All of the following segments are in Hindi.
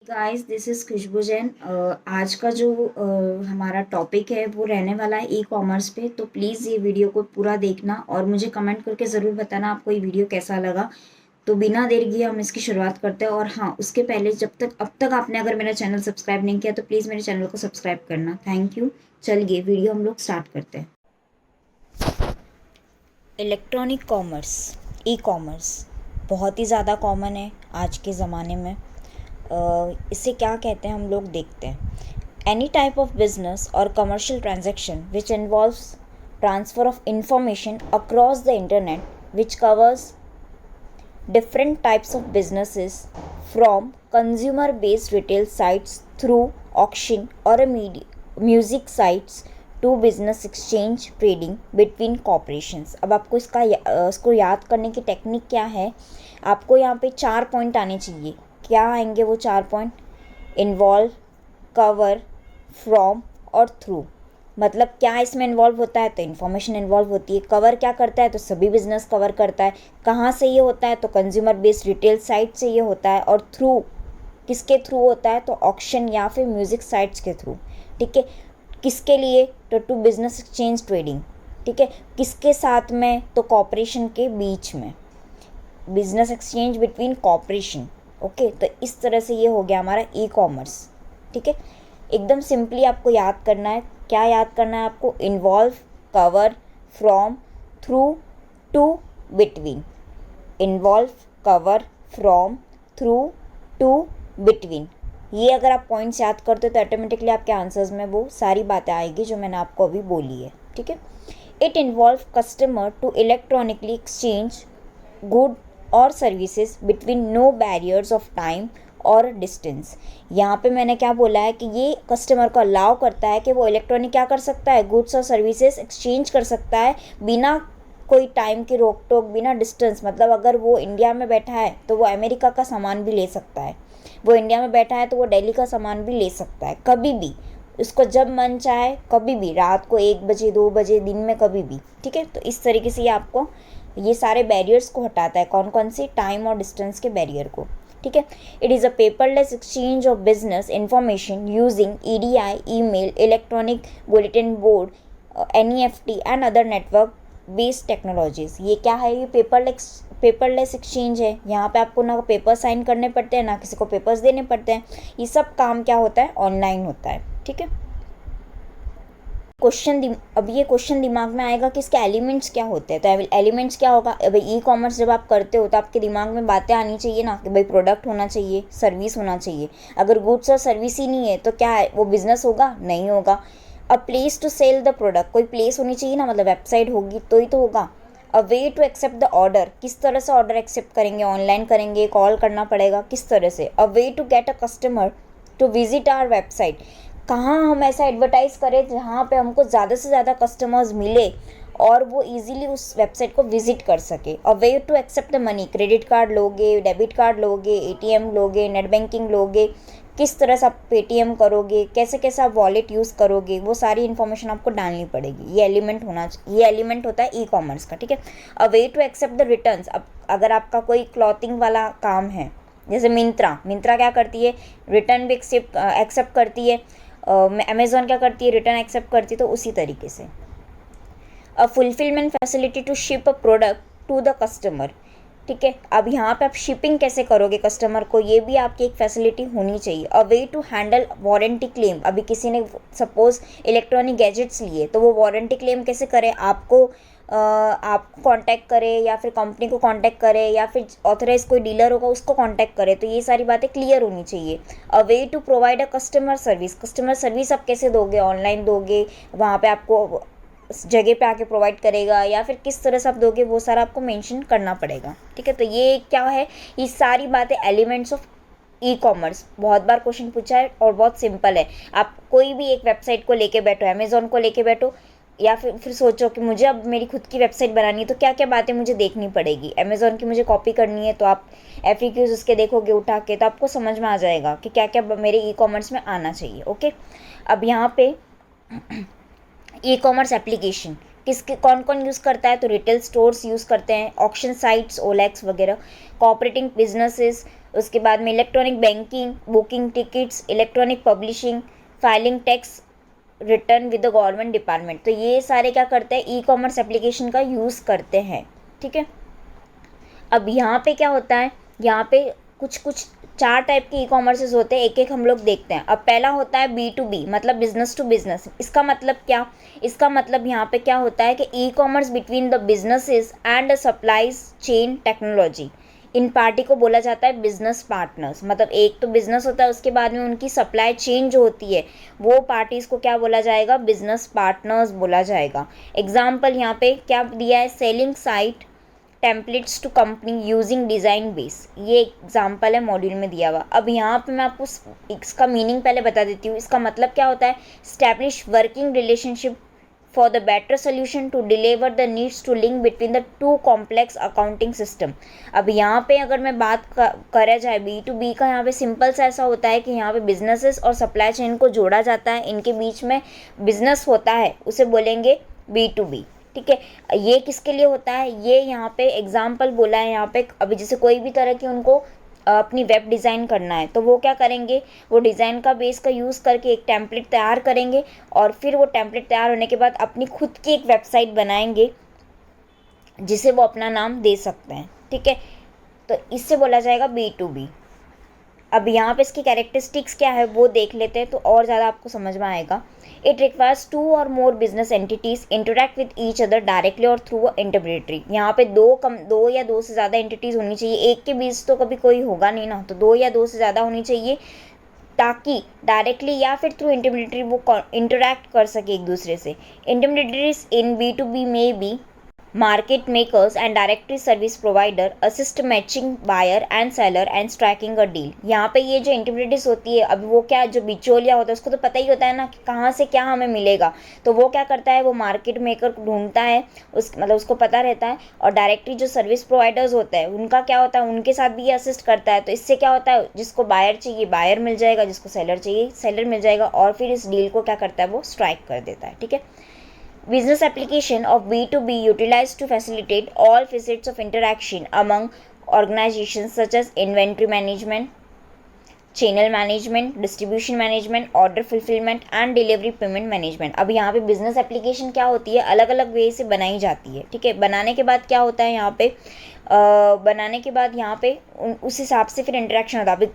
गाइस दिस इज़ खुशबू जैन। आज का जो हमारा टॉपिक है वो रहने वाला है ई कॉमर्स पे। तो प्लीज़ ये वीडियो को पूरा देखना और मुझे कमेंट करके ज़रूर बताना आपको ये वीडियो कैसा लगा। तो बिना देर किए हम इसकी शुरुआत करते हैं। और हाँ, उसके पहले जब तक अब तक आपने अगर मेरा चैनल सब्सक्राइब नहीं किया तो प्लीज़ मेरे चैनल को सब्सक्राइब करना। Thank you. चलिए वीडियो हम लोग स्टार्ट करते हैं। इलेक्ट्रॉनिक कॉमर्स, ई कॉमर्स बहुत ही ज़्यादा कॉमन है आज के ज़माने में। इसे क्या कहते हैं हम लोग देखते हैं। एनी टाइप ऑफ बिजनेस और commercial transaction which involves transfer of information across the internet which covers different types of businesses from consumer based retail sites through auction or a music sites to business exchange trading between corporations। अब आपको इसको याद करने की टेक्निक क्या है। आपको यहाँ पे 4 पॉइंट आने चाहिए। क्या आएंगे वो 4 पॉइंट? इन्वॉल्व, कवर, फ्रॉम और थ्रू। मतलब क्या इसमें इन्वॉल्व होता है? तो इन्फॉर्मेशन इन्वॉल्व होती है। कवर क्या करता है? तो सभी बिजनेस कवर करता है। कहाँ से ये होता है? तो कंज्यूमर बेस्ड रिटेल साइट से ये होता है। और थ्रू किसके थ्रू होता है? तो ऑक्शन या फिर म्यूजिक साइट्स के थ्रू। ठीक है। किसके लिए? तो टू बिजनेस एक्सचेंज ट्रेडिंग। ठीक है। किसके साथ में? तो कॉपरेशन के बीच में, business exchange between corporation. Okay, तो इस तरह से ये हो गया हमारा ई कॉमर्स। ठीक है। एकदम सिंपली आपको याद करना है। क्या याद करना है आपको? Involve, cover, from, through, to, between. Involve, cover, from, through, to, between. ये अगर आप पॉइंट्स याद करते हो तो ऑटोमेटिकली आपके आंसर्स में वो सारी बातें आएगी जो मैंने आपको अभी बोली है। ठीक है। It involve customer to electronically exchange good और services between no barriers of time और डिस्टेंस। यहाँ पे मैंने क्या बोला है कि ये कस्टमर को अलाउ करता है कि वो इलेक्ट्रॉनिक क्या कर सकता है? गुड्स और सर्विसेज एक्सचेंज कर सकता है बिना कोई टाइम की रोक टोक, बिना डिस्टेंस। मतलब अगर वो इंडिया में बैठा है तो वो अमेरिका का सामान भी ले सकता है। वो इंडिया में बैठा है तो वो दिल्ली का सामान भी ले सकता है कभी भी। उसको जब मन चाहे कभी भी, रात को 1 बजे 2 बजे, दिन में कभी भी। ठीक है। तो इस तरीके से ये आपको ये सारे बैरियर्स को हटाता है। कौन कौन सी? टाइम और डिस्टेंस के बैरियर को। ठीक है। It is a paperless exchange of business information using EDI, email, electronic bulletin board, NEFT and other network based technologies. ये क्या है? ये पेपरलेस एक्सचेंज है। यहाँ पे आपको ना पेपर साइन करने पड़ते हैं, ना किसी को पेपर्स देने पड़ते हैं। ये सब काम क्या होता है? ऑनलाइन होता है। ठीक है। अब ये क्वेश्चन दिमाग में आएगा कि इसके एलिमेंट्स क्या होते हैं। तो एलिमेंट्स क्या होगा? भाई ई कॉमर्स जब आप करते हो तो आपके दिमाग में बातें आनी चाहिए ना कि भाई प्रोडक्ट होना चाहिए, सर्विस होना चाहिए। अगर गुड्स और सर्विस ही नहीं है तो क्या है? वो बिजनेस होगा? नहीं होगा। A place to sell the product, कोई प्लेस होनी चाहिए ना, मतलब वेबसाइट होगी तो ही तो होगा। A way to accept the order, किस तरह से ऑर्डर एक्सेप्ट करेंगे? ऑनलाइन करेंगे, कॉल करना पड़ेगा, किस तरह से? A way to get a customer to visit our website, कहाँ हम ऐसा एडवर्टाइज़ करें जहाँ पे हमको ज़्यादा से ज़्यादा कस्टमर्स मिले और वो इजीली उस वेबसाइट को विजिट कर सके। और way to accept the money, credit card लोगे, डेबिट कार्ड लोगे, एटीएम लोगे, नेट बैंकिंग लोगे, किस तरह से आप पेटीएम करोगे, कैसे कैसे आप वॉलेट यूज़ करोगे, वो सारी इन्फॉर्मेशन आपको डालनी पड़ेगी। ये एलिमेंट होता है ई कॉमर्स का। ठीक है। A way to accept the returns, अब अगर आपका कोई क्लॉथिंग वाला काम है, जैसे मिंत्रा क्या करती है? रिटर्न भी एक्सेप्ट करती है। अमेज़ॉन क्या करती है? रिटर्न एक्सेप्ट करती है। तो उसी तरीके से a fulfilment facility to ship a product to the customer. ठीक है। अब यहाँ पे आप शिपिंग कैसे करोगे कस्टमर को, ये भी आपकी एक फैसिलिटी होनी चाहिए। A way to handle warranty claim, अभी किसी ने सपोज इलेक्ट्रॉनिक गैजेट्स लिए तो वो वारंटी क्लेम कैसे करे? आपको कांटेक्ट करे या फिर कंपनी को कांटेक्ट करे या फिर ऑथराइज कोई डीलर होगा उसको कांटेक्ट करे। तो ये सारी बातें क्लियर होनी चाहिए। A way to provide a customer service आप कैसे दोगे? ऑनलाइन दोगे, वहाँ पे आपको जगह पे आके प्रोवाइड करेगा, या फिर किस तरह से आप दोगे, वो सारा आपको मेंशन करना पड़ेगा। ठीक है। तो ये क्या है? ये सारी बातें एलिमेंट्स ऑफ ई कॉमर्स। बहुत बार क्वेश्चन पूछा है और बहुत सिंपल है। आप कोई भी एक वेबसाइट को लेके बैठो, अमेज़ॉन को लेके बैठो, या फिर सोचो कि मुझे अब मेरी खुद की वेबसाइट बनानी है तो क्या क्या बातें मुझे देखनी पड़ेगी। अमेज़ॉन की मुझे कॉपी करनी है तो आप FAQs उसके देखोगे उठा के, तो आपको समझ में आ जाएगा कि क्या क्या मेरे ई कॉमर्स में आना चाहिए। ओके। अब यहाँ पे ई कॉमर्स एप्लीकेशन किसके कौन कौन यूज़ करता है? तो रिटेल स्टोर्स यूज़ करते हैं, ऑक्शन साइट्स, OLX वगैरह, कोऑपरेटिंग बिजनेसेस, उसके बाद में electronic banking, booking tickets, electronic publishing, filing tax return with the government department. तो ये सारे क्या करते हैं, ई कॉमर्स एप्लीकेशन का यूज़ करते हैं। ठीक है, अब यहाँ पे क्या होता है, यहाँ पे कुछ कुछ 4 टाइप के ई कॉमर्सेज होते हैं, एक एक हम लोग देखते हैं। अब पहला होता है B2B, मतलब बिजनेस टू बिजनेस। इसका मतलब क्या, इसका मतलब यहाँ पे क्या होता है कि e commerce between the businesses and the supplies chain technology. In party को बोला जाता है बिजनेस पार्टनर्स। मतलब एक तो बिजनेस होता है, उसके बाद में उनकी सप्लाई चेन जो होती है वो पार्टीज को क्या बोला जाएगा, बिजनेस पार्टनर्स बोला जाएगा। एग्जाम्पल यहाँ पे क्या दिया है, selling site templates to company using design base, ये एग्जाम्पल है मॉड्यूल में दिया हुआ। अब यहाँ पे मैं आपको इसका मीनिंग पहले बता देती हूँ। इसका मतलब क्या होता है, establish working relationship for the better solution to deliver the needs to link between the two complex accounting system. अब यहाँ पे अगर मैं बात करा जाए B2B का, यहाँ पे सिंपल सा ऐसा होता है कि यहाँ पे बिजनेसेस और सप्लाई चेन को जोड़ा जाता है, इनके बीच में बिजनेस होता है, उसे बोलेंगे B2B। ठीक है, ये किसके लिए होता है, ये यहाँ पे एग्जाम्पल बोला है यहाँ पे। अभी जैसे कोई भी तरह की उनको अपनी वेब डिज़ाइन करना है, तो वो क्या करेंगे, वो डिज़ाइन का बेस का यूज़ करके एक टेम्पलेट तैयार करेंगे, और फिर वो टेम्पलेट तैयार होने के बाद अपनी खुद की एक वेबसाइट बनाएंगे जिसे वो अपना नाम दे सकते हैं। ठीक है, तो इससे बोला जाएगा B2B। अब यहाँ पे इसकी कैरेक्टरिस्टिक्स क्या है वो देख लेते हैं, तो और ज़्यादा आपको समझ में आएगा। इट रिक्वायर्स 2 और more business entities interact with each other directly और थ्रू इंटरमीडिएटरी। यहाँ पे दो या दो से ज़्यादा एंटिटीज़ होनी चाहिए, एक के बीच तो कभी कोई होगा नहीं ना, तो 2 या 2 से ज़्यादा होनी चाहिए, ताकि डायरेक्टली या फिर थ्रू इंटरमीडिएटरी वो इंटरेक्ट कर सके एक दूसरे से। इंटरमीडिएटरीज इन B2B में B market makers and directory service provider assist matching buyer and seller and striking a deal। यहाँ पे ये जो इंटरमीडिएट्स होती है, अब वो क्या, जो बिचौलिया होता है उसको तो पता ही होता है ना कि कहाँ से क्या हमें मिलेगा, तो वो क्या करता है, वो मार्केट मेकर ढूंढता है, उस मतलब उसको पता रहता है। और डायरेक्टरी जो सर्विस प्रोवाइडर्स होते हैं उनका क्या होता है, उनके साथ भी ये असिस्ट करता है। तो इससे क्या होता है, जिसको बायर चाहिए बायर मिल जाएगा, जिसको सेलर चाहिए सेलर मिल जाएगा, और फिर इस डील को क्या करता है, वो स्ट्राइक कर देता है। ठीक है, business application of B2B utilized to facilitate all facets of interaction among organizations such as inventory management, channel management, distribution management, order fulfilment and delivery payment management. अब यहाँ पे बिजनेस एप्लीकेशन क्या होती है, अलग अलग वे से बनाई जाती है। ठीक है, बनाने के बाद क्या होता है, यहाँ पे बनाने के बाद यहाँ पे उस हिसाब से फिर इंटरेक्शन होता है। अभी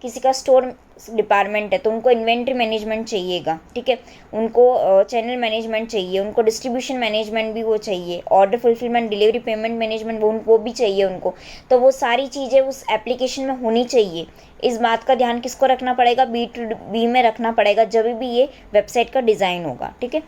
किसी का स्टोर डिपार्टमेंट है तो उनको इन्वेंट्री मैनेजमेंट चाहिएगा। ठीक है, उनको चैनल मैनेजमेंट चाहिए, उनको डिस्ट्रीब्यूशन मैनेजमेंट भी वो चाहिए, order fulfilment, delivery payment management वो भी चाहिए उनको। तो वो सारी चीज़ें उस एप्लीकेशन में होनी चाहिए। इस बात का ध्यान किसको रखना पड़ेगा, B2B में रखना पड़ेगा जब भी ये वेबसाइट का डिज़ाइन होगा। ठीक है,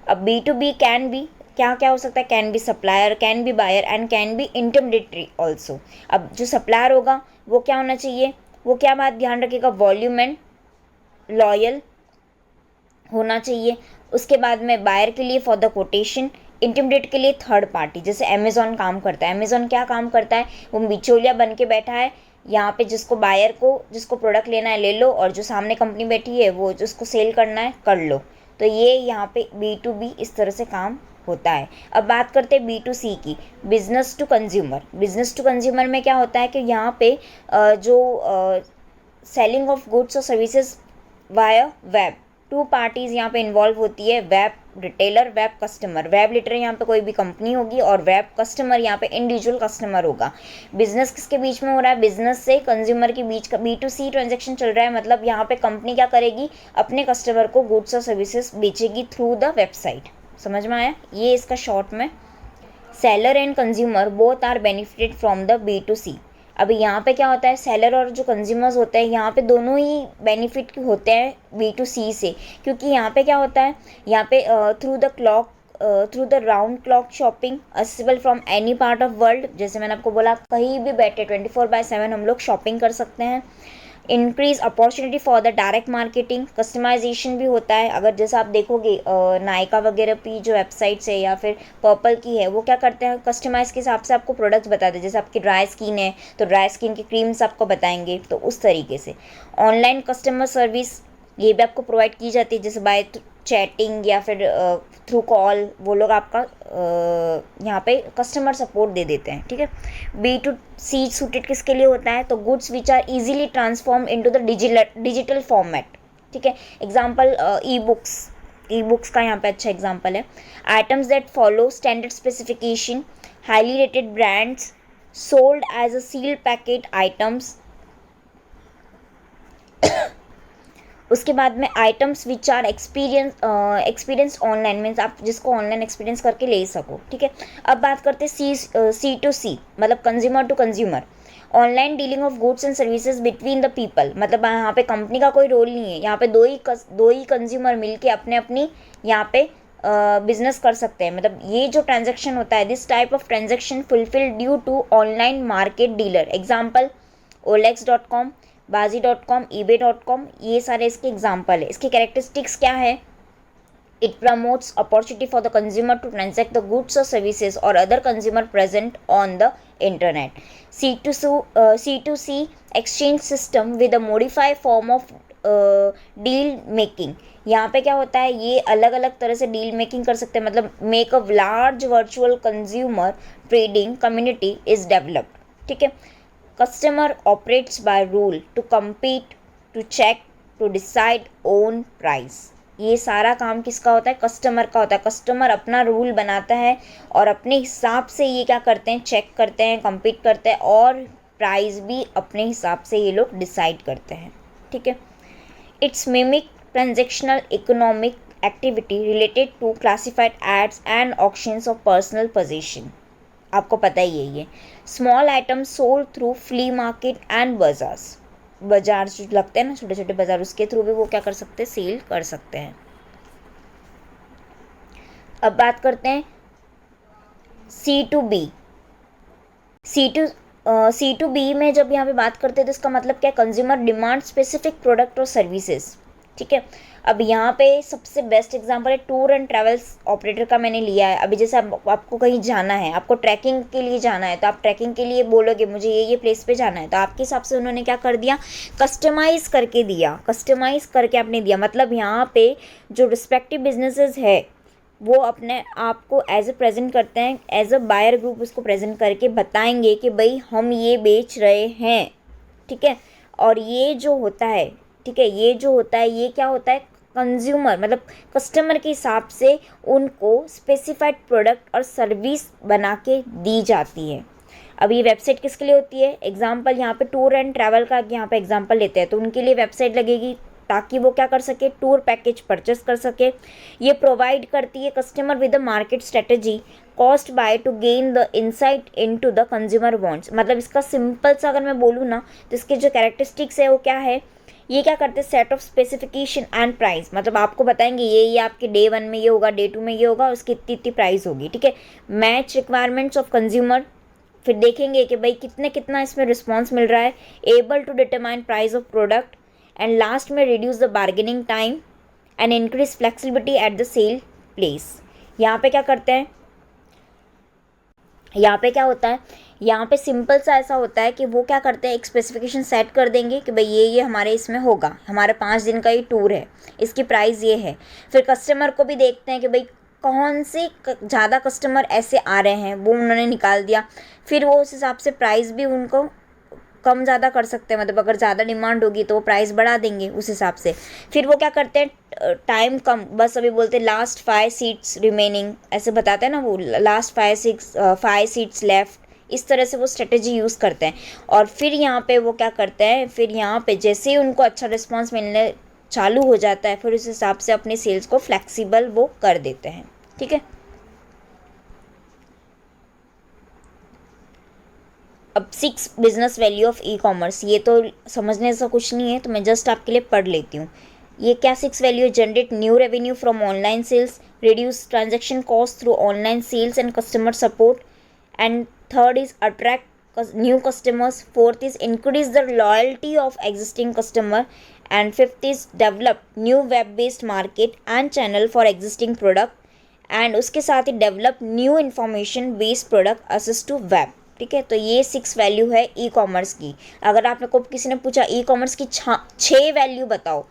अब B2B कैन बी क्या क्या हो सकता है, can be supplier, can be buyer and can be intermediary also. अब जो सप्लायर होगा वो क्या होना चाहिए, वो क्या बात ध्यान रखेगा, वॉल्यूम एंड लॉयल होना चाहिए। उसके बाद में बायर के लिए फॉर द कोटेशन, इंटरमीडिएट के लिए थर्ड पार्टी, जैसे अमेज़ॉन काम करता है। अमेज़ॉन क्या काम करता है, वो बिचौलिया बन के बैठा है यहाँ पे, जिसको प्रोडक्ट लेना है ले लो, और जो सामने कंपनी बैठी है वो जिसको सेल करना है कर लो। तो ये यहाँ पे B2B इस तरह से काम होता है। अब बात करते हैं B2C की, business to consumer. Business to consumer में क्या होता है कि यहाँ पे जो सेलिंग ऑफ गुड्स और सर्विसेज वाया वेब, 2 पार्टीज़ यहाँ पे इन्वॉल्व होती है, web retailer, web customer. Web retailer यहाँ पे कोई भी कंपनी होगी और वेब कस्टमर यहाँ पे इंडिविजुअल कस्टमर होगा। बिजनेस किसके बीच में हो रहा है, बिजनेस से कंज्यूमर के बीच का B2C ट्रांजेक्शन चल रहा है। मतलब यहाँ पे कंपनी क्या करेगी, अपने कस्टमर को गुड्स और सर्विसेज बेचेगी थ्रू द वेबसाइट। समझ में आया, ये इसका शॉर्ट में। Seller and consumer both are benefited from the B2C। अभी यहाँ पे क्या होता है, सेलर और जो कंज्यूमर्स होते हैं यहाँ पे दोनों ही बेनिफिट होते हैं B2C से, क्योंकि यहाँ पे क्या होता है, यहाँ पे through the round clock shopping accessible from any part of world. जैसे मैंने आपको बोला, कहीं भी बैठे 24/7 हम लोग शॉपिंग कर सकते हैं। Increase opportunity for the direct marketing, customisation भी होता है। अगर जैसा आप देखोगे नायका वगैरह की जो वेबसाइट्स है या फिर पर्पल की है, वो क्या करते हैं, कस्टमाइज के हिसाब से आपको प्रोडक्ट्स बताते हैं। जैसे आपकी ड्राई स्किन है तो ड्राई स्किन की क्रीम्स आपको बताएंगे, तो उस तरीके से। ऑनलाइन कस्टमर सर्विस ये भी आपको प्रोवाइड की जाती है, जैसे बाय चैटिंग या फिर थ्रू कॉल वो लोग आपका यहाँ पे कस्टमर सपोर्ट दे देते हैं, ठीक है। B2C सूटेड किसके लिए होता है, तो goods which are easily transform into the digital format, ठीक है। एग्जांपल ई बुक्स का यहाँ पे अच्छा एग्जांपल है। Items that follow standard specification, highly rated brands, sold as a sealed packet items. उसके बाद में items which are experience online, means आप जिसको ऑनलाइन एक्सपीरियंस करके ले सको, ठीक है। अब बात करते हैं C2C, मतलब consumer to consumer, online dealing of goods and services between the people. मतलब यहाँ पे कंपनी का कोई रोल नहीं है, यहाँ पे दो ही कंज्यूमर मिलके अपनी यहाँ पे बिजनेस कर सकते हैं। मतलब ये जो ट्रांजेक्शन होता है, this type of transaction fulfil due to online market dealer. Example OLX.com, Bazi.com, eBay.com, ये सारे इसके एग्जाम्पल है। इसकी कैरेक्टरिस्टिक्स क्या है, it promotes opportunity for the consumer to transact the goods or services or other consumer present on the internet. C2C exchange system with a modified form of deal making, यहाँ पे क्या होता है, ये अलग अलग तरह से डील मेकिंग कर सकते हैं। मतलब make a large virtual consumer trading community is developed, ठीक है। Customer operates by rule to compete, to check, to decide own price. ये सारा काम किसका होता है, कस्टमर का होता है। कस्टमर अपना रूल बनाता है और अपने हिसाब से ये क्या करते हैं, चेक करते हैं, compete करते हैं और प्राइस भी अपने हिसाब से ये लोग डिसाइड करते हैं, ठीक है। It's mimic transactional economic activity related to classified ads and auctions of personal position. आपको पता ही है ये small items sold through flea market and बाजार जो लगते हैं ना, छोटे छोटे बाजार, उसके थ्रू भी वो क्या कर सकते हैं, सेल कर सकते हैं। अब बात करते हैं C2B। C2B में जब यहाँ पे बात करते हैं तो इसका मतलब क्या, कंज्यूमर डिमांड स्पेसिफिक प्रोडक्ट और सर्विसेज, ठीक है। अब यहाँ पे सबसे बेस्ट एग्जांपल है टूर एंड ट्रैवल्स ऑपरेटर का मैंने लिया है। अभी जैसे आपको कहीं जाना है, आपको ट्रैकिंग के लिए जाना है, तो आप ट्रैकिंग के लिए बोलोगे मुझे ये प्लेस पे जाना है, तो आपके हिसाब से उन्होंने क्या कर दिया, कस्टमाइज़ करके आपने दिया। मतलब यहाँ पे जो रिस्पेक्टिव बिजनेसेस है वो अपने आप को एज ए प्रेजेंट करते हैं, एज अ बायर ग्रुप उसको प्रेजेंट करके बताएंगे कि भाई हम ये बेच रहे हैं, ठीक है। और ये जो होता है, ठीक है, ये जो होता है ये क्या होता है, कंज्यूमर मतलब कस्टमर के हिसाब से उनको स्पेसिफाइड प्रोडक्ट और सर्विस बना के दी जाती है। अब ये वेबसाइट किसके लिए होती है, एग्जांपल यहाँ पे टूर एंड ट्रैवल का यहाँ पे एग्जांपल लेते हैं, तो उनके लिए वेबसाइट लगेगी ताकि वो क्या कर सके, टूर पैकेज परचेस कर सके। ये प्रोवाइड करती है customer with the market strategy cost by two gain the insight into the consumer wants. मतलब इसका सिंपल सा अगर मैं बोलूँ ना, तो इसके जो कैरेक्टरिस्टिक्स है वो क्या है, ये क्या करते हैं, set of specification and price. मतलब आपको बताएंगे ये आपके डे 1 में ये होगा, डे 2 में ये होगा, उसकी इतनी प्राइस होगी, ठीक है। मैच रिक्वायरमेंट्स ऑफ कंज्यूमर, फिर देखेंगे कि भाई कितना इसमें रिस्पॉन्स मिल रहा है, able to determine price of product, and last में reduce the bargaining time and increase flexibility at the sale place. यहाँ पे क्या करते हैं, यहाँ पे क्या होता है, यहाँ पे सिंपल सा ऐसा होता है कि वो क्या करते हैं, एक स्पेसिफिकेशन सेट कर देंगे कि भाई ये हमारे इसमें होगा, हमारे 5 दिन का ये टूर है, इसकी प्राइस ये है। फिर कस्टमर को भी देखते हैं कि भाई कौन से ज़्यादा कस्टमर ऐसे आ रहे हैं, वो उन्होंने निकाल दिया। फिर वो उस हिसाब से प्राइस भी उनको कम ज़्यादा कर सकते हैं। मतलब अगर ज़्यादा डिमांड होगी तो वो प्राइस बढ़ा देंगे उस हिसाब से। फिर वो क्या करते हैं, टाइम कम, बस अभी बोलते हैं लास्ट 5 सीट्स रिमेनिंग, ऐसे बताते हैं ना वो, लास्ट 5 सीट्स लेफ्ट, इस तरह से वो स्ट्रेटेजी यूज़ करते हैं। और फिर यहाँ पे वो क्या करते हैं, फिर यहाँ पे जैसे ही उनको अच्छा रिस्पॉन्स मिलने चालू हो जाता है, फिर उस हिसाब से अपनी सेल्स को फ्लेक्सिबल वो कर देते हैं, ठीक है। अब 6 business value of e commerce, ये तो समझने से कुछ नहीं है, तो मैं जस्ट आपके लिए पढ़ लेती हूँ। ये क्या 6 value, generate new revenue from online sales, reduce transaction cost through online sales and customer support, and third is attract new customers, fourth is increase the loyalty of existing customer, and fifth is develop new web based market and channel for existing product, and उसके साथ ही develop new information based product assist to web, ठीक है। तो ये 6 वैल्यू है ई कॉमर्स की। अगर आप को किसी ने पूछा ई कॉमर्स की 6 वैल्यू बताओ,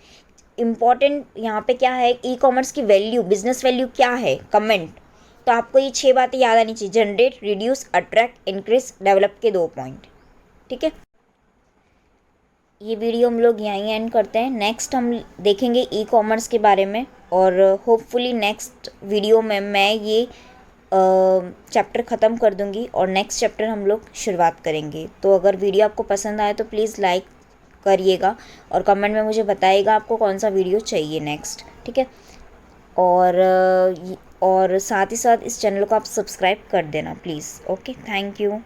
इम्पॉर्टेंट यहाँ पे क्या है, ई कॉमर्स की वैल्यू, बिजनेस वैल्यू क्या है, कमेंट। तो आपको ये 6 बातें याद आनी चाहिए, generate, reduce, attract, increase, develop के 2 पॉइंट। ठीक है, ये वीडियो हम लोग यहीं एंड करते हैं। नेक्स्ट हम देखेंगे ई कॉमर्स के बारे में, और होपफुली नेक्स्ट वीडियो में मैं ये चैप्टर ख़त्म कर दूंगी और नेक्स्ट चैप्टर हम लोग शुरुआत करेंगे। तो अगर वीडियो आपको पसंद आए तो प्लीज़ लाइक करिएगा और कमेंट में मुझे बताइएगा आपको कौन सा वीडियो चाहिए नेक्स्ट। ठीक है, और साथ ही साथ इस चैनल को आप सब्सक्राइब कर देना प्लीज़। Okay, thank you.